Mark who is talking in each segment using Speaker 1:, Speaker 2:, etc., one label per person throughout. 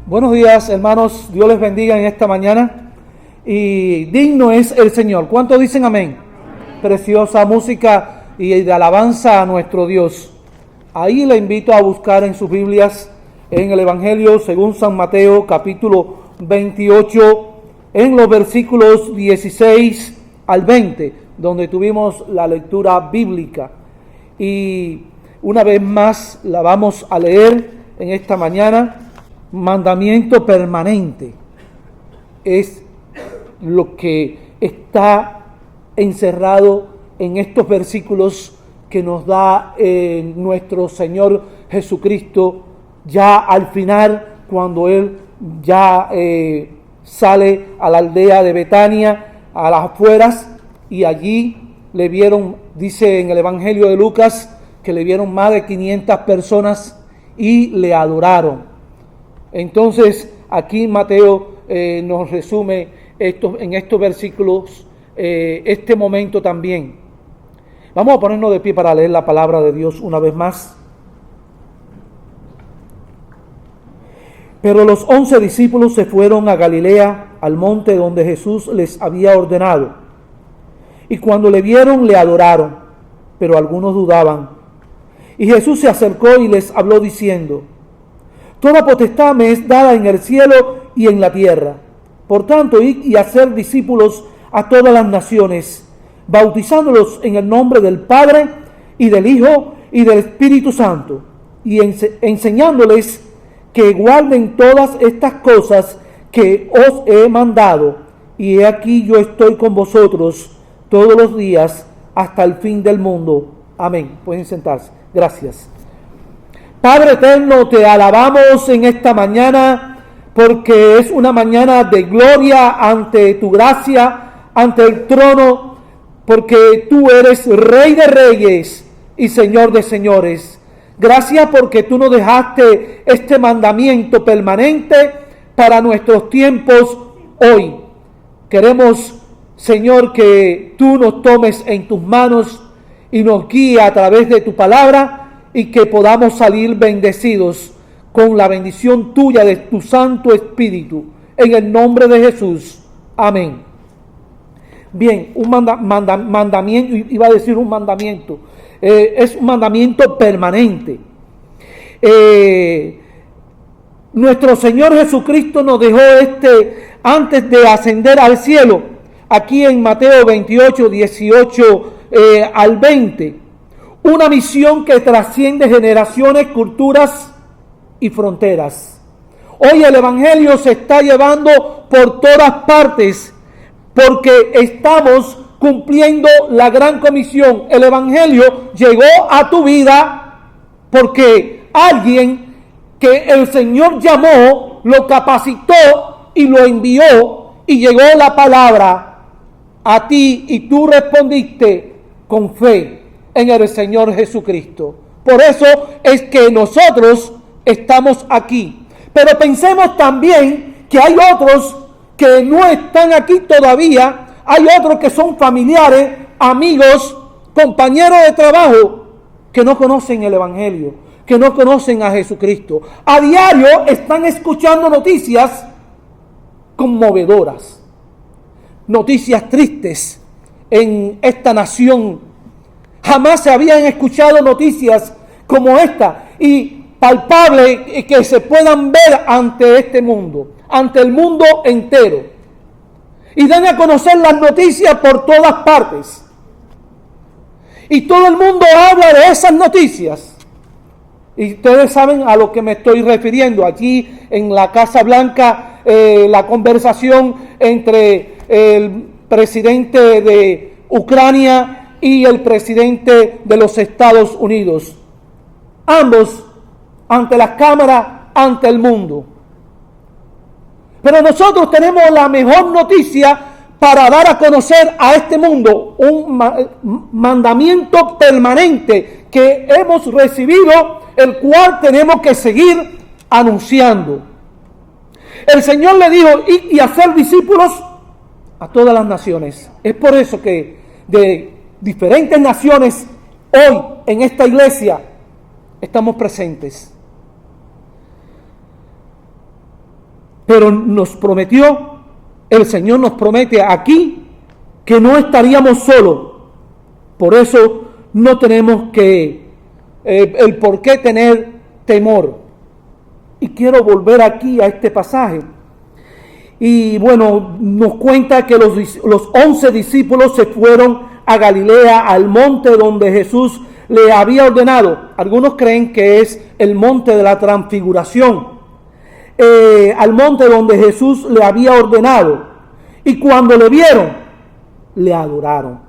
Speaker 1: Buenos días, hermanos. Dios les bendiga en esta mañana. Y digno es el Señor. ¿Cuántos dicen amén? Preciosa música y de alabanza a nuestro Dios. Ahí le invito a buscar en sus Biblias, en el Evangelio según San Mateo, capítulo 28, en los versículos 16 al 20, donde tuvimos la lectura bíblica. Y una vez más la vamos a leer en esta mañana. Mandamiento permanente es lo que está encerrado en estos versículos que nos da nuestro Señor Jesucristo ya al final, cuando Él ya sale a la aldea de Betania, a las afueras, y allí le vieron, dice en el Evangelio de Lucas, que le vieron más de 500 personas y le adoraron. Entonces, aquí Mateo nos resume en estos versículos este momento también. Vamos a ponernos de pie para leer la palabra de Dios una vez más. Pero los 11 discípulos se fueron a Galilea, al monte donde Jesús les había ordenado. Y cuando le vieron, le adoraron, pero algunos dudaban. Y Jesús se acercó y les habló diciendo: Toda potestad me es dada en el cielo y en la tierra. Por tanto, id y hacer discípulos a todas las naciones, bautizándolos en el nombre del Padre y del Hijo y del Espíritu Santo, y enseñándoles que guarden todas estas cosas que os he mandado. Y he aquí yo estoy con vosotros todos los días hasta el fin del mundo. Amén. Pueden sentarse. Gracias. Padre eterno, te alabamos en esta mañana porque es una mañana de gloria ante tu gracia, ante el trono, porque tú eres Rey de Reyes y Señor de Señores. Gracias porque tú nos dejaste este mandamiento permanente para nuestros tiempos hoy. Queremos, Señor, que tú nos tomes en tus manos y nos guíes a través de tu palabra, y que podamos salir bendecidos con la bendición tuya de tu Santo Espíritu. En el nombre de Jesús. Amén. Bien, un mandamiento, iba a decir un mandamiento. Es un mandamiento permanente. Nuestro Señor Jesucristo nos dejó antes de ascender al cielo. Aquí en Mateo 28, 18 al 20. Una misión que trasciende generaciones, culturas y fronteras. Hoy el Evangelio se está llevando por todas partes porque estamos cumpliendo la gran comisión. El Evangelio llegó a tu vida porque alguien que el Señor llamó, lo capacitó y lo envió, y llegó la palabra a ti y tú respondiste con fe en el Señor Jesucristo. Por eso es que nosotros estamos aquí. Pero pensemos también que hay otros que no están aquí todavía. Hay otros que son familiares, amigos, compañeros de trabajo, que no conocen el Evangelio, que no conocen a Jesucristo. A diario están escuchando noticias conmovedoras, noticias tristes en esta nación. Jamás se habían escuchado noticias como esta y palpables que se puedan ver ante este mundo, ante el mundo entero. Y dan a conocer las noticias por todas partes. Y todo el mundo habla de esas noticias. Y ustedes saben a lo que me estoy refiriendo. Aquí en la Casa Blanca, la conversación entre el presidente de Ucrania y el presidente de los Estados Unidos. Ambos ante las cámaras, ante el mundo. Pero nosotros tenemos la mejor noticia para dar a conocer a este mundo, un mandamiento permanente que hemos recibido, el cual tenemos que seguir anunciando. El Señor le dijo: id y hacer discípulos a todas las naciones. Es por eso que de diferentes naciones hoy en esta iglesia estamos presentes. Pero el Señor nos promete aquí que no estaríamos solos. Por eso no tenemos el por qué tener temor. Y quiero volver aquí a este pasaje. Y bueno, nos cuenta que los 11 discípulos se fueron a Galilea, al monte donde Jesús le había ordenado. Algunos creen que es el monte de la transfiguración. Al monte donde Jesús le había ordenado. Y cuando le vieron, le adoraron.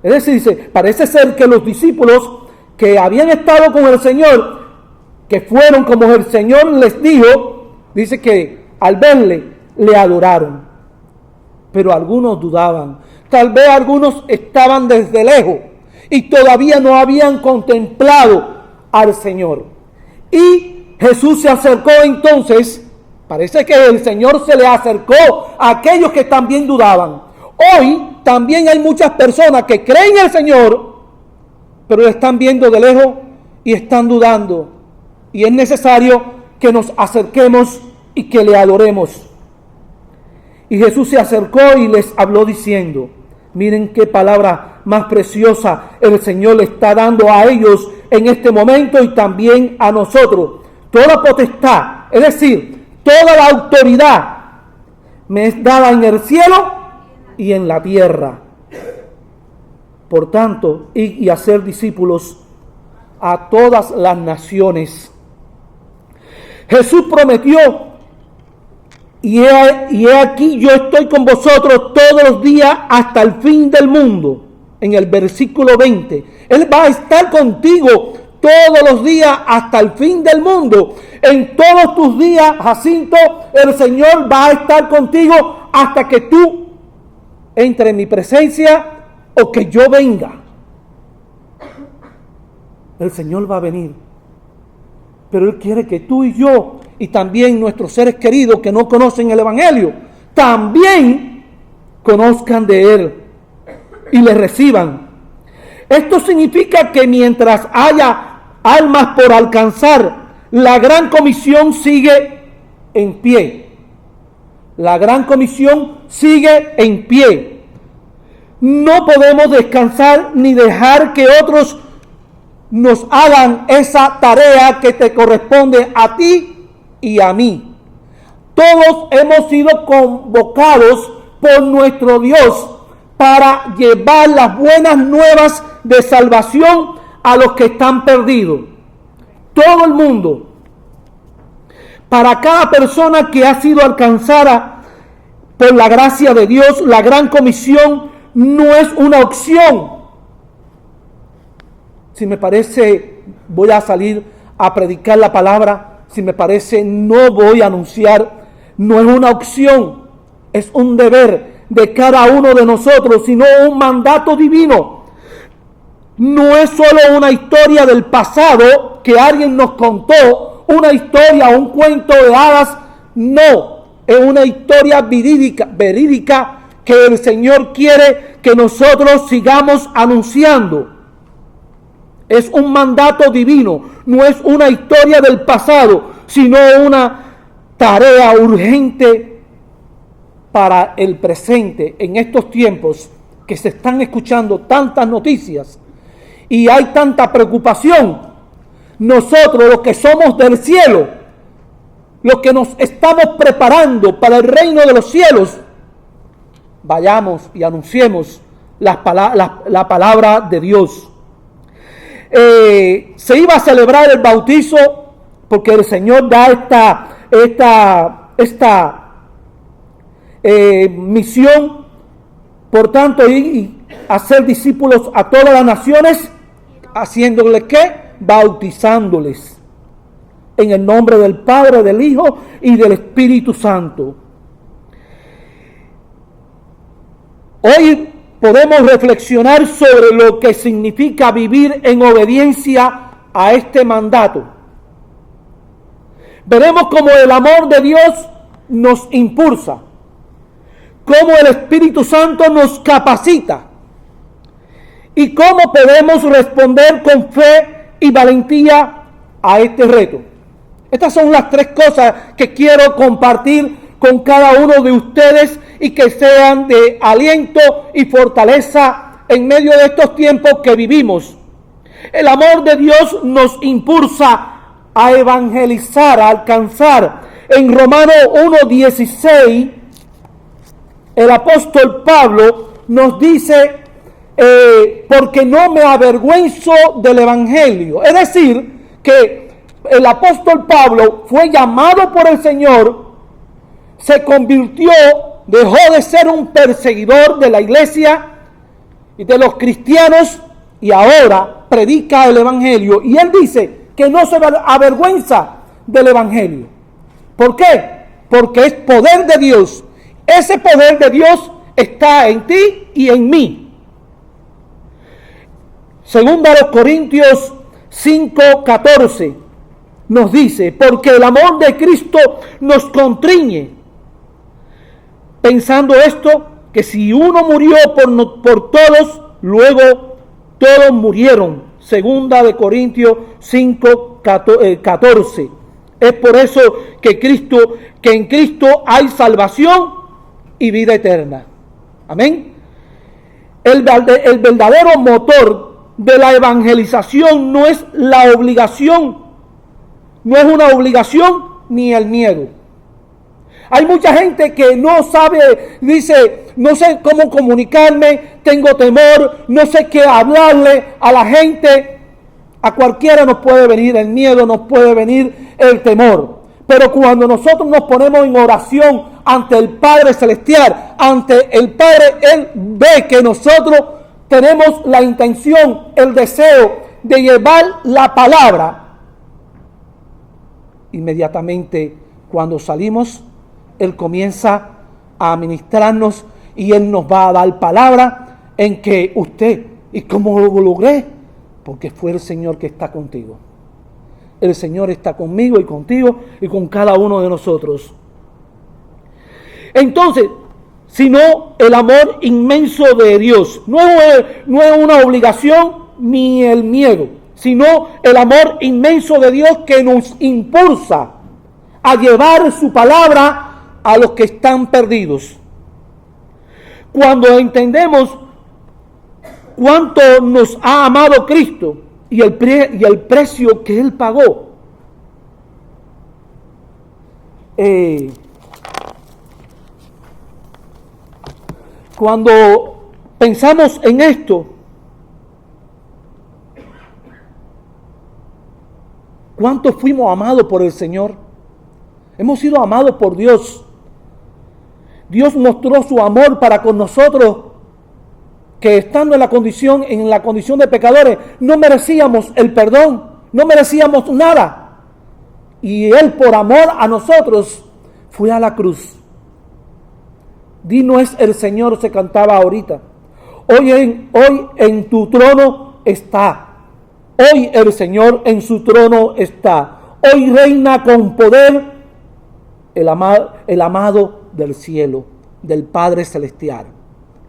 Speaker 1: Es decir, dice, parece ser que los discípulos que habían estado con el Señor, que fueron como el Señor les dijo, dice que al verle, le adoraron. Pero algunos dudaban. Tal vez algunos estaban desde lejos y todavía no habían contemplado al Señor. Y Jesús se acercó entonces. Parece que el Señor se le acercó a aquellos que también dudaban. Hoy también hay muchas personas que creen en el Señor, pero lo están viendo de lejos y están dudando. Y es necesario que nos acerquemos y que le adoremos. Y Jesús se acercó y les habló diciendo, miren qué palabra más preciosa el Señor le está dando a ellos en este momento y también a nosotros. Toda potestad, es decir, toda la autoridad me es dada en el cielo y en la tierra. Por tanto, id y hacer discípulos a todas las naciones. Jesús prometió, y he aquí yo estoy con vosotros todos los días hasta el fin del mundo. En el versículo 20. Él va a estar contigo todos los días hasta el fin del mundo. En todos tus días, Jacinto, el Señor va a estar contigo hasta que tú entres en mi presencia o que yo venga. El Señor va a venir. Pero Él quiere que tú y yo, y también nuestros seres queridos que no conocen el Evangelio, también conozcan de Él y le reciban. Esto significa que mientras haya almas por alcanzar, la gran comisión sigue en pie. La gran comisión sigue en pie. No podemos descansar ni dejar que otros nos hagan esa tarea que te corresponde a ti y a mí. Todos hemos sido convocados por nuestro Dios para llevar las buenas nuevas de salvación a los que están perdidos. Todo el mundo. Para cada persona que ha sido alcanzada por la gracia de Dios, la gran comisión no es una opción. Si me parece, voy a salir a predicar la palabra. Si me parece, no voy a anunciar. No es una opción, es un deber de cada uno de nosotros, sino un mandato divino. No es solo una historia del pasado que alguien nos contó, una historia o un cuento de hadas. No, es una historia verídica que el Señor quiere que nosotros sigamos anunciando. Es un mandato divino, no es una historia del pasado, sino una tarea urgente para el presente. En estos tiempos que se están escuchando tantas noticias y hay tanta preocupación, nosotros los que somos del cielo, los que nos estamos preparando para el reino de los cielos, vayamos y anunciemos la palabra de Dios. Se iba a celebrar el bautizo porque el Señor da esta misión. Por tanto, ir y hacer discípulos a todas las naciones, haciéndoles ¿qué? Bautizándoles en el nombre del Padre, del Hijo y del Espíritu Santo. Hoy podemos reflexionar sobre lo que significa vivir en obediencia a este mandato. Veremos cómo el amor de Dios nos impulsa, cómo el Espíritu Santo nos capacita y cómo podemos responder con fe y valentía a este reto. Estas son las tres cosas que quiero compartir con cada uno de ustedes y que sean de aliento y fortaleza en medio de estos tiempos que vivimos. El amor de Dios nos impulsa a evangelizar, a alcanzar. En Romanos 1:16, el apóstol Pablo nos dice, porque no me avergüenzo del evangelio. Es decir, que el apóstol Pablo fue llamado por el Señor, se convirtió, dejó de ser un perseguidor de la iglesia y de los cristianos y ahora predica el evangelio. Y él dice que no se avergüenza del evangelio. ¿Por qué? Porque es poder de Dios. Ese poder de Dios está en ti y en mí. Segunda a los Corintios 5:14 nos dice, porque el amor de Cristo nos constriñe, pensando esto, que si uno murió por todos, luego todos murieron. Segunda de Corintios 5:14. Es por eso que en Cristo hay salvación y vida eterna. Amén. El verdadero motor de la evangelización no es la obligación, no es una obligación ni el miedo. Hay mucha gente que no sabe, dice, no sé cómo comunicarme, tengo temor, no sé qué hablarle a la gente. A cualquiera nos puede venir el miedo, nos puede venir el temor. Pero cuando nosotros nos ponemos en oración ante el Padre Celestial, ante el Padre, Él ve que nosotros tenemos la intención, el deseo de llevar la palabra. Inmediatamente cuando salimos, Él comienza a ministrarnos y Él nos va a dar palabra en que usted, ¿y cómo lo logré? Porque fue el Señor que está contigo. El Señor está conmigo y contigo y con cada uno de nosotros. Entonces, sino el amor inmenso de Dios. No es una obligación ni el miedo, sino el amor inmenso de Dios que nos impulsa a llevar su palabra a los que están perdidos. Cuando entendemos cuánto nos ha amado Cristo y el precio que Él pagó, cuando pensamos en esto, ¿cuánto fuimos amados por el Señor? Hemos sido amados por Dios. Dios mostró su amor para con nosotros, que estando en la condición de pecadores, no merecíamos el perdón, no merecíamos nada. Y Él, por amor a nosotros, fue a la cruz. Digno es el Señor, se cantaba ahorita. Hoy en tu trono está. Hoy el Señor en su trono está. Hoy reina con poder el amado del cielo, del Padre Celestial.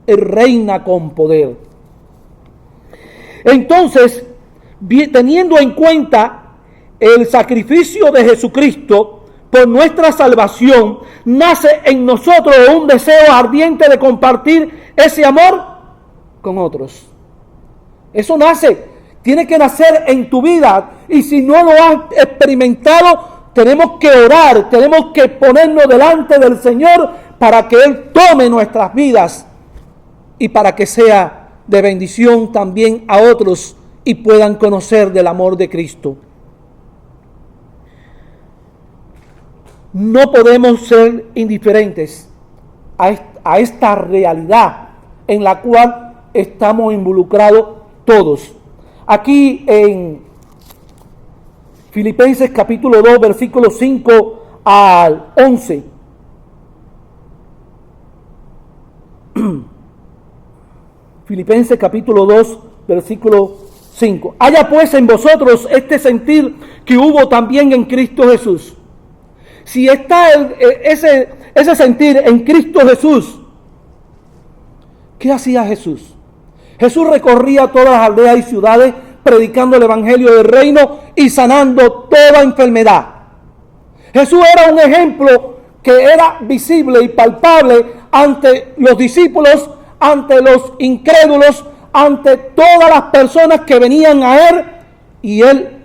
Speaker 1: Él reina con poder. Entonces, teniendo en cuenta el sacrificio de Jesucristo por nuestra salvación, nace en nosotros un deseo ardiente de compartir ese amor con otros. Eso tiene que nacer en tu vida, y si no lo has experimentado, tenemos que orar, tenemos que ponernos delante del Señor para que Él tome nuestras vidas y para que sea de bendición también a otros y puedan conocer del amor de Cristo. No podemos ser indiferentes a esta realidad en la cual estamos involucrados todos. Aquí en Filipenses capítulo 2, versículos 5 al 11. Filipenses capítulo 2, versículo 5. Haya pues en vosotros este sentir que hubo también en Cristo Jesús. Si está ese sentir en Cristo Jesús, ¿qué hacía Jesús? Jesús recorría todas las aldeas y ciudades predicando el evangelio del reino y sanando toda enfermedad. Jesús era un ejemplo que era visible y palpable ante los discípulos, ante los incrédulos, ante todas las personas que venían a Él, y Él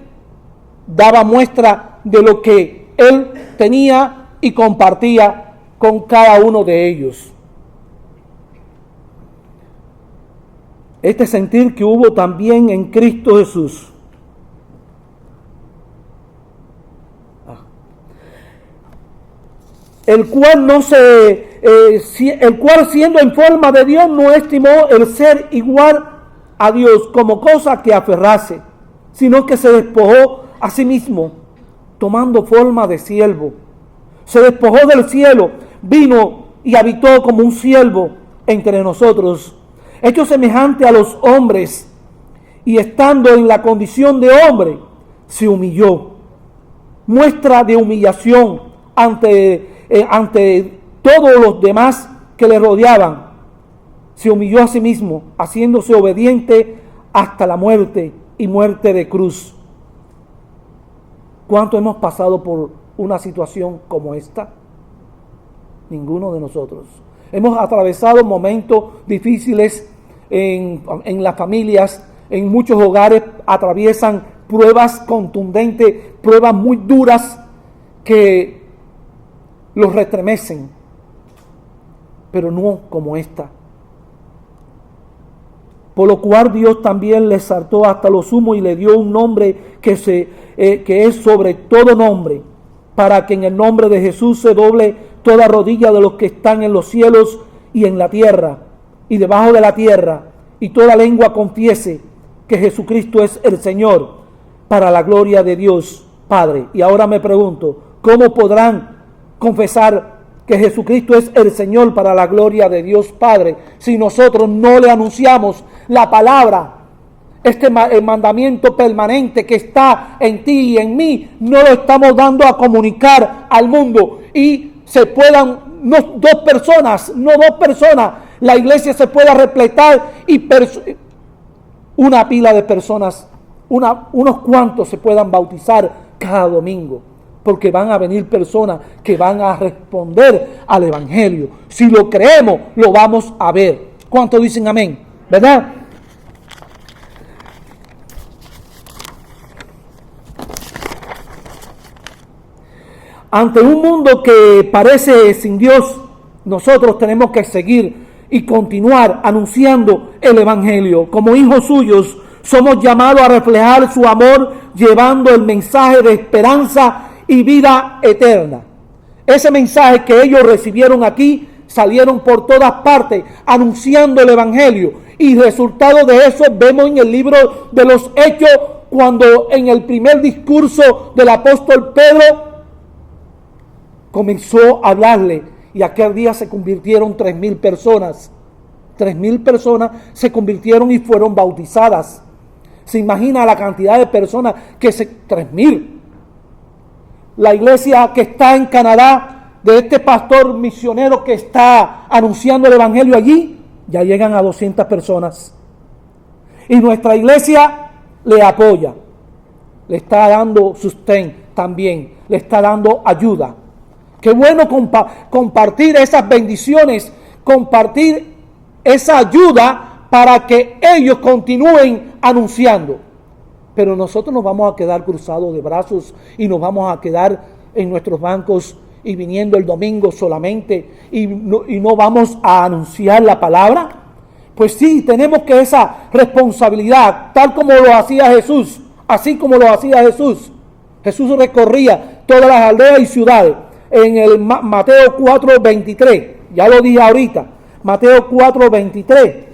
Speaker 1: daba muestra de lo que Él tenía y compartía con cada uno de ellos. Este sentir que hubo también en Cristo Jesús. El cual siendo en forma de Dios no estimó el ser igual a Dios como cosa que aferrase, sino que se despojó a sí mismo, tomando forma de siervo. Se despojó del cielo, vino y habitó como un siervo entre nosotros, hecho semejante a los hombres, y estando en la condición de hombre, se humilló. Muestra de humillación ante todos los demás que le rodeaban. Se humilló a sí mismo, haciéndose obediente hasta la muerte y muerte de cruz. ¿Cuánto hemos pasado por una situación como esta? Ninguno de nosotros. Hemos atravesado momentos difíciles en las familias, en muchos hogares atraviesan pruebas contundentes, pruebas muy duras que los restremecen, pero no como esta. Por lo cual Dios también le exaltó hasta lo sumo y le dio un nombre que es sobre todo nombre, para que en el nombre de Jesús se doble toda rodilla de los que están en los cielos y en la tierra y debajo de la tierra, y toda lengua confiese que Jesucristo es el Señor, para la gloria de Dios Padre. Y ahora me pregunto, ¿cómo podrán confesar que Jesucristo es el Señor para la gloria de Dios Padre si nosotros no le anunciamos la palabra? El mandamiento permanente que está en ti y en mí, no lo estamos dando a comunicar al mundo, y se puedan, no dos personas, la iglesia se pueda repletar y una pila de personas, unos cuantos se puedan bautizar cada domingo, porque van a venir personas que van a responder al Evangelio. Si lo creemos, lo vamos a ver. ¿Cuántos dicen amén? ¿Verdad? Ante un mundo que parece sin Dios, nosotros tenemos que seguir y continuar anunciando el Evangelio. Como hijos suyos, somos llamados a reflejar su amor, llevando el mensaje de esperanza y vida eterna. Ese mensaje que ellos recibieron aquí, salieron por todas partes anunciando el Evangelio, y resultado de eso vemos en el libro de los Hechos, cuando en el primer discurso del apóstol Pedro comenzó a hablarle, y aquel día se convirtieron 3,000 personas. 3,000 personas se convirtieron y fueron bautizadas. Se imagina la cantidad de personas 3,000. La iglesia que está en Canadá, de este pastor misionero que está anunciando el Evangelio allí, ya llegan a 200 personas. Y nuestra iglesia le apoya, le está dando sustento también, le está dando ayuda. Qué bueno compartir esas bendiciones, compartir esa ayuda para que ellos continúen anunciando. Pero nosotros nos vamos a quedar cruzados de brazos y nos vamos a quedar en nuestros bancos y viniendo el domingo solamente y no vamos a anunciar la palabra. Pues sí, tenemos que esa responsabilidad, tal como lo hacía Jesús, así como lo hacía Jesús. Jesús recorría todas las aldeas y ciudades. En el Mateo 4:23, ya lo dije ahorita, Mateo 4:23.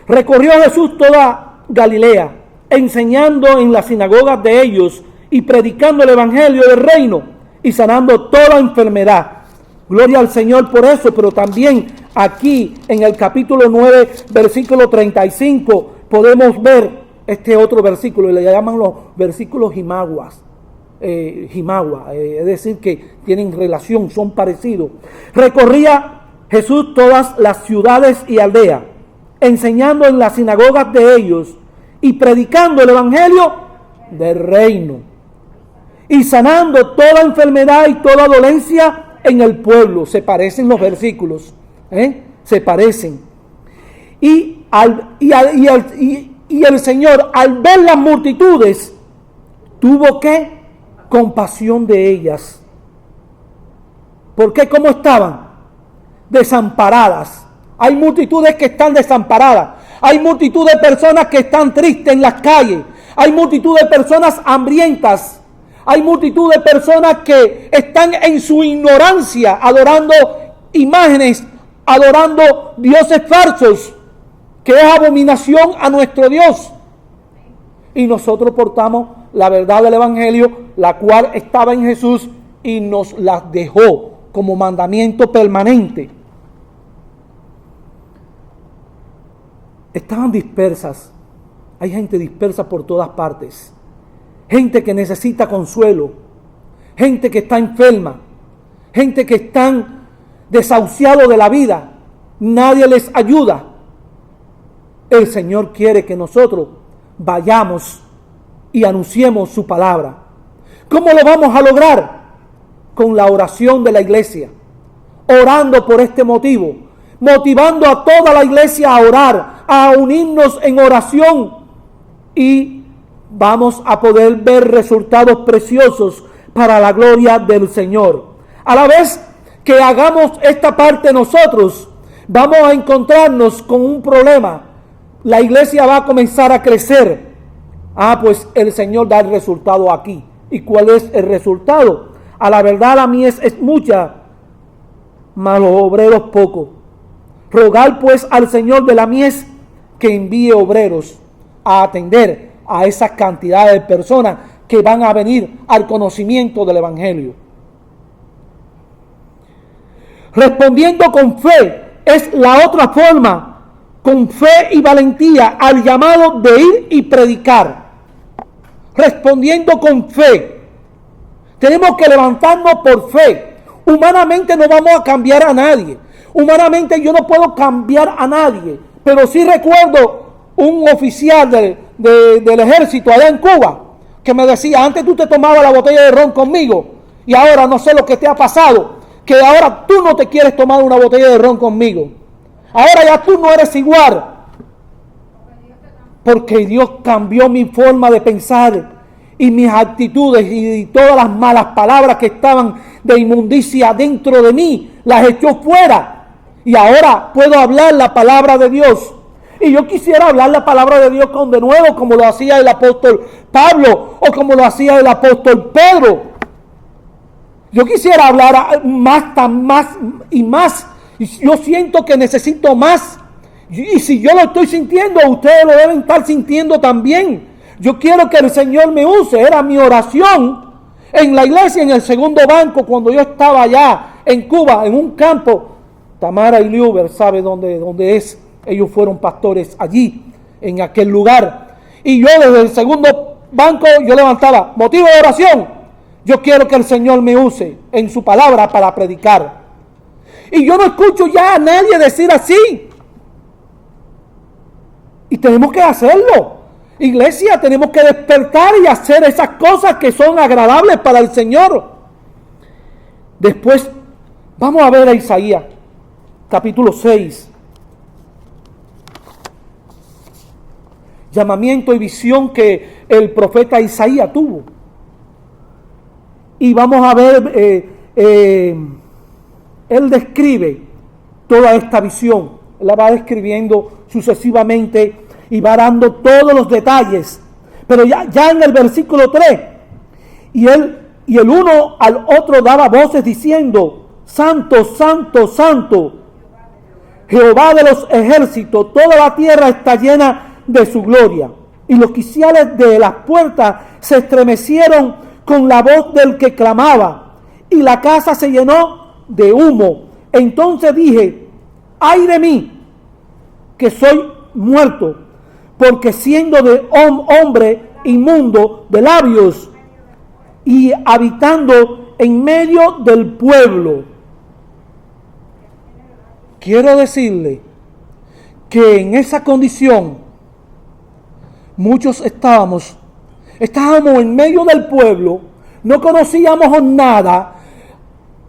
Speaker 1: Recorrió Jesús toda Galilea, enseñando en las sinagogas de ellos y predicando el evangelio del reino y sanando toda enfermedad. Gloria al Señor por eso, pero también aquí en el capítulo 9, versículo 35, podemos ver este otro versículo, le llaman los versículos jimaguas. Es decir, que tienen relación, son parecidos. Recorría Jesús todas las ciudades y aldeas, enseñando en las sinagogas de ellos y predicando el evangelio del reino y sanando toda enfermedad y toda dolencia en el pueblo. Se parecen los versículos, se parecen. Y el Señor, al ver las multitudes, tuvo que compasión de ellas. ¿Por qué? ¿Cómo estaban? Desamparadas. Hay multitudes que están desamparadas. Hay multitud de personas que están tristes en las calles. Hay multitud de personas hambrientas. Hay multitud de personas que están en su ignorancia adorando imágenes, adorando dioses falsos, que es abominación a nuestro Dios. Y nosotros portamos la verdad del evangelio, la cual estaba en Jesús y nos la dejó como mandamiento permanente. Estaban dispersas. Hay gente dispersa por todas partes. Gente que necesita consuelo. Gente que está enferma. Gente que están desahuciados de la vida. Nadie les ayuda. El Señor quiere que nosotros vayamos y anunciemos su palabra. ¿Cómo lo vamos a lograr? Con la oración de la iglesia. Orando por este motivo. Motivando a toda la iglesia a orar, a unirnos en oración, y vamos a poder ver resultados preciosos para la gloria del Señor. A la vez que hagamos esta parte nosotros, vamos a encontrarnos con un problema. La iglesia va a comenzar a crecer. Pues el Señor da el resultado aquí. ¿Y cuál es el resultado? A la verdad la mies es mucha, mas los obreros pocos. Rogar pues al Señor de la mies que envíe obreros a atender a esa cantidad de personas que van a venir al conocimiento del evangelio. Respondiendo con fe es la otra forma, con fe y valentía al llamado de ir y predicar. Respondiendo con fe. Tenemos que levantarnos por fe. Humanamente no vamos a cambiar a nadie. Humanamente yo no puedo cambiar a nadie. Pero sí recuerdo un oficial del ejército allá en Cuba que me decía: antes tú te tomabas la botella de ron conmigo y ahora no sé lo que te ha pasado, que ahora tú no te quieres tomar una botella de ron conmigo. Ahora ya tú no eres igual. Porque Dios cambió mi forma de pensar y mis actitudes, y todas las malas palabras que estaban de inmundicia dentro de mí, las echó fuera. Y ahora puedo hablar la palabra de Dios. Y yo quisiera hablar la palabra de Dios de nuevo, como lo hacía el apóstol Pablo o como lo hacía el apóstol Pedro. Yo quisiera hablar más y más. Y yo siento que necesito más. Y si yo lo estoy sintiendo, ustedes lo deben estar sintiendo también. Yo quiero que el Señor me use. Era mi oración en la iglesia, en el segundo banco, cuando yo estaba allá en Cuba, en un campo. Tamara y Liuber sabe dónde es. Ellos fueron pastores allí, en aquel lugar. Y yo desde el segundo banco, yo levantaba: motivo de oración. Yo quiero que el Señor me use en su palabra para predicar. Y yo no escucho ya a nadie decir así. Y tenemos que hacerlo. Iglesia, tenemos que despertar y hacer esas cosas que son agradables para el Señor. Después, vamos a ver a Isaías, capítulo 6. Llamamiento y visión que el profeta Isaías tuvo. Y vamos a ver, él describe toda esta visión. Él la va describiendo sucesivamente y va dando todos los detalles. Pero ya en el versículo 3, y el uno al otro daba voces diciendo: Santo, Santo, Santo, Jehová de los ejércitos, toda la tierra está llena de su gloria. Y los quiciales de las puertas se estremecieron con la voz del que clamaba, y la casa se llenó de humo. Entonces dije: ay de mí, que soy muerto, porque siendo de hombre inmundo de labios y habitando en medio del pueblo. Quiero decirle que en esa condición muchos estábamos en medio del pueblo, no conocíamos nada,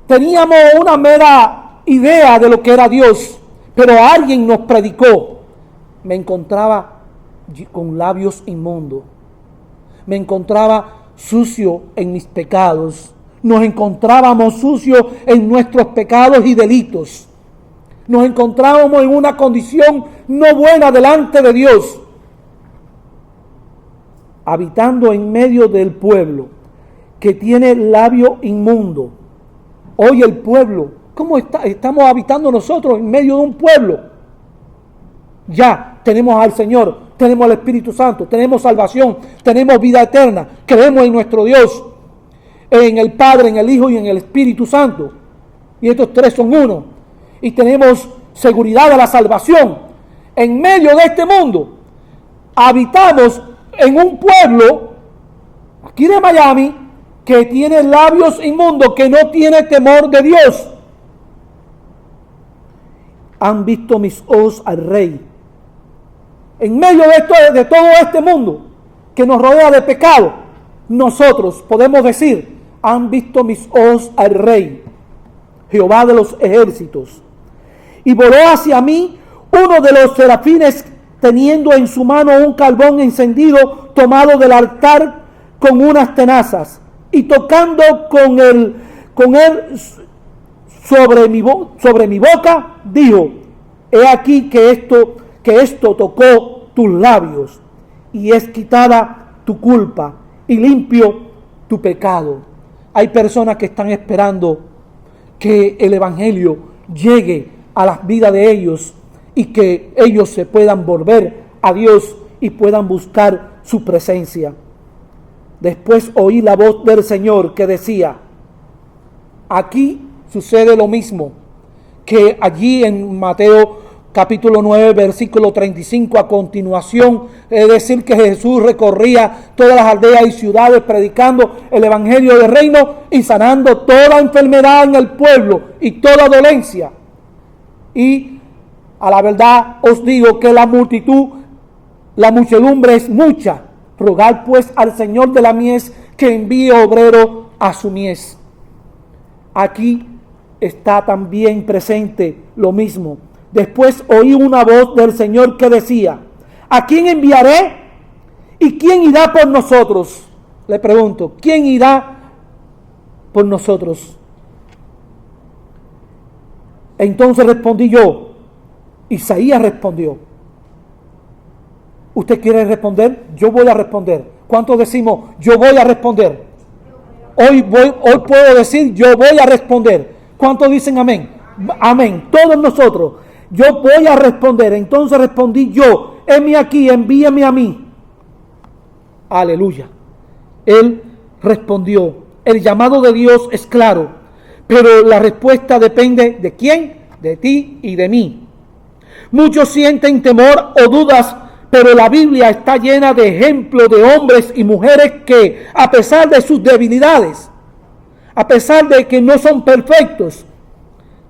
Speaker 1: teníamos una mera idea de lo que era Dios, pero alguien nos predicó. Me encontraba con labios inmundos, me encontraba sucio en mis pecados, nos encontrábamos sucios en nuestros pecados y delitos, nos encontrábamos en una condición no buena delante de Dios, habitando en medio del pueblo que tiene labio inmundo. Hoy el pueblo, ¿cómo estamos habitando nosotros en medio de un pueblo? Ya tenemos al Señor, tenemos al Espíritu Santo, tenemos salvación, tenemos vida eterna, creemos en nuestro Dios, en el Padre, en el Hijo y en el Espíritu Santo. Y estos tres son uno. Y tenemos seguridad de la salvación. En medio de este mundo, habitamos en un pueblo, aquí de Miami, que tiene labios inmundos, que no tiene temor de Dios. Han visto mis ojos al Rey. En medio de todo este mundo que nos rodea de pecado, nosotros podemos decir, han visto mis ojos al Rey, Jehová de los ejércitos. Y voló hacia mí uno de los serafines, teniendo en su mano un carbón encendido tomado del altar con unas tenazas, y tocando con él sobre mi boca, dijo: he aquí que esto tocó tus labios, y es quitada tu culpa y limpio tu pecado. Hay personas que están esperando que el evangelio llegue a las vidas de ellos y que ellos se puedan volver a Dios y puedan buscar su presencia. Después oí la voz del Señor que decía: aquí sucede lo mismo que allí en Mateo capítulo 9, versículo 35 a continuación, es decir, que Jesús recorría todas las aldeas y ciudades predicando el evangelio del reino y sanando toda enfermedad en el pueblo y toda dolencia. Y a la verdad os digo que la muchedumbre es mucha. Rogad pues al Señor de la mies que envíe obrero a su mies. Aquí está también presente lo mismo. Después oí una voz del Señor que decía: ¿a quién enviaré? ¿Y quién irá por nosotros? Le pregunto, ¿quién irá por nosotros? Entonces respondí yo. Isaías respondió. ¿Usted quiere responder? Yo voy a responder. ¿Cuántos decimos yo voy a responder? Hoy puedo decir yo voy a responder. ¿Cuántos dicen amén? Amén. Todos nosotros. Yo voy a responder. Entonces respondí yo: heme aquí, envíame a mí. Aleluya. Él respondió. El llamado de Dios es claro, pero la respuesta depende ¿de quién? De ti y de mí. Muchos sienten temor o dudas, pero la Biblia está llena de ejemplos de hombres y mujeres que, a pesar de sus debilidades, a pesar de que no son perfectos,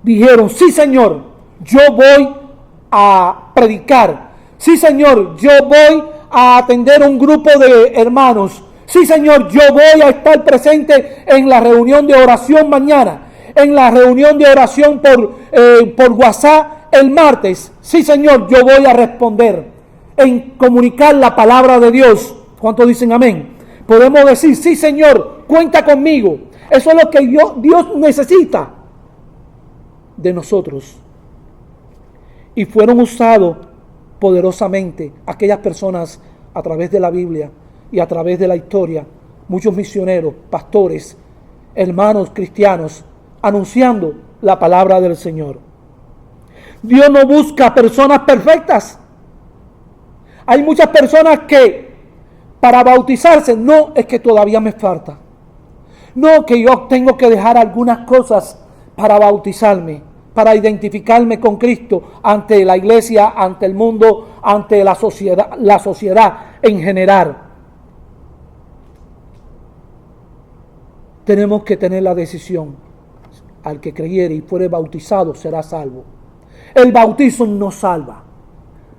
Speaker 1: dijeron: sí, Señor, yo voy a predicar. Sí, Señor, yo voy a atender un grupo de hermanos. Sí, Señor, yo voy a estar presente en la reunión de oración mañana, en la reunión de oración por WhatsApp el martes. Sí, Señor, yo voy a responder en comunicar la palabra de Dios. ¿Cuántos dicen amén? Podemos decir: sí, Señor, cuenta conmigo. Eso es lo que Dios necesita de nosotros. Y fueron usados poderosamente aquellas personas a través de la Biblia y a través de la historia, muchos misioneros, pastores, hermanos cristianos, anunciando la palabra del Señor. Dios no busca personas perfectas. Hay muchas personas que para bautizarse, no, es que todavía me falta. No, que yo tengo que dejar algunas cosas para bautizarme, para identificarme con Cristo ante la iglesia, ante el mundo, ante la sociedad en general. Tenemos que tener la decisión. Al que creyere y fuere bautizado será salvo. El bautizo no salva,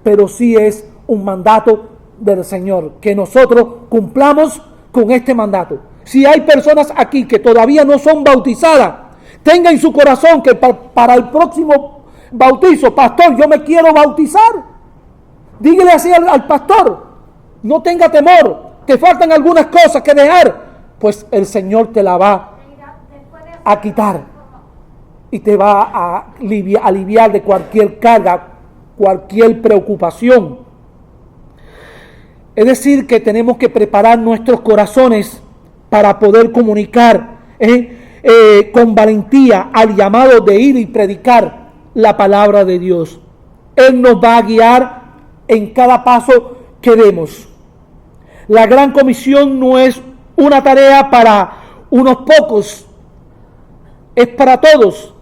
Speaker 1: pero sí es un mandato del Señor, que nosotros cumplamos con este mandato. Si hay personas aquí que todavía no son bautizadas, tenga en su corazón que para el próximo bautizo, pastor, yo me quiero bautizar. Dígale así al pastor, no tenga temor, te faltan algunas cosas que dejar, pues el Señor te la va a quitar y te va a aliviar de cualquier carga, cualquier preocupación. Es decir, que tenemos que preparar nuestros corazones para poder comunicar con valentía al llamado de ir y predicar la palabra de Dios. Él nos va a guiar en cada paso que demos. La gran comisión no es una tarea para unos pocos, es para todos,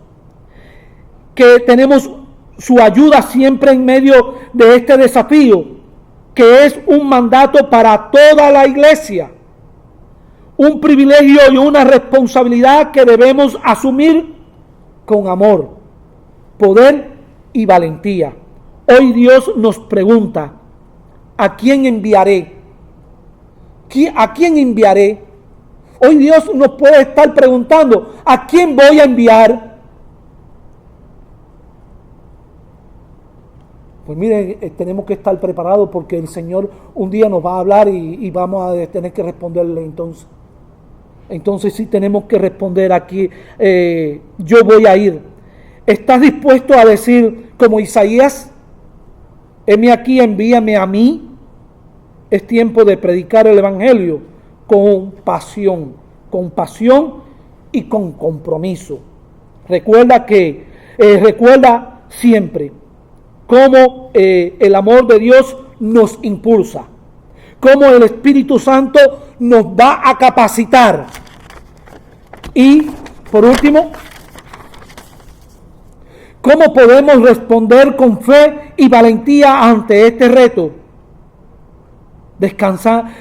Speaker 1: que tenemos su ayuda siempre en medio de este desafío, que es un mandato para toda la iglesia, un privilegio y una responsabilidad que debemos asumir con amor, poder y valentía. Hoy Dios nos pregunta, ¿a quién enviaré? ¿A quién enviaré? Hoy Dios nos puede estar preguntando, ¿a quién voy a enviar? Pues miren, tenemos que estar preparados porque el Señor un día nos va a hablar y vamos a tener que responderle entonces. Entonces sí tenemos que responder aquí, yo voy a ir. ¿Estás dispuesto a decir como Isaías, heme aquí, envíame a mí? Es tiempo de predicar el Evangelio con pasión y con compromiso. Recuerda siempre cómo el amor de Dios nos impulsa, cómo el Espíritu Santo nos va a capacitar. Y por último, ¿cómo podemos responder con fe y valentía ante este reto?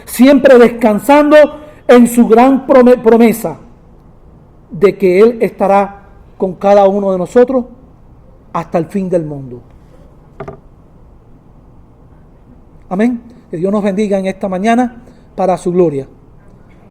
Speaker 1: Siempre descansando en su gran promesa de que Él estará con cada uno de nosotros hasta el fin del mundo. Amén. Que Dios nos bendiga en esta mañana para su gloria.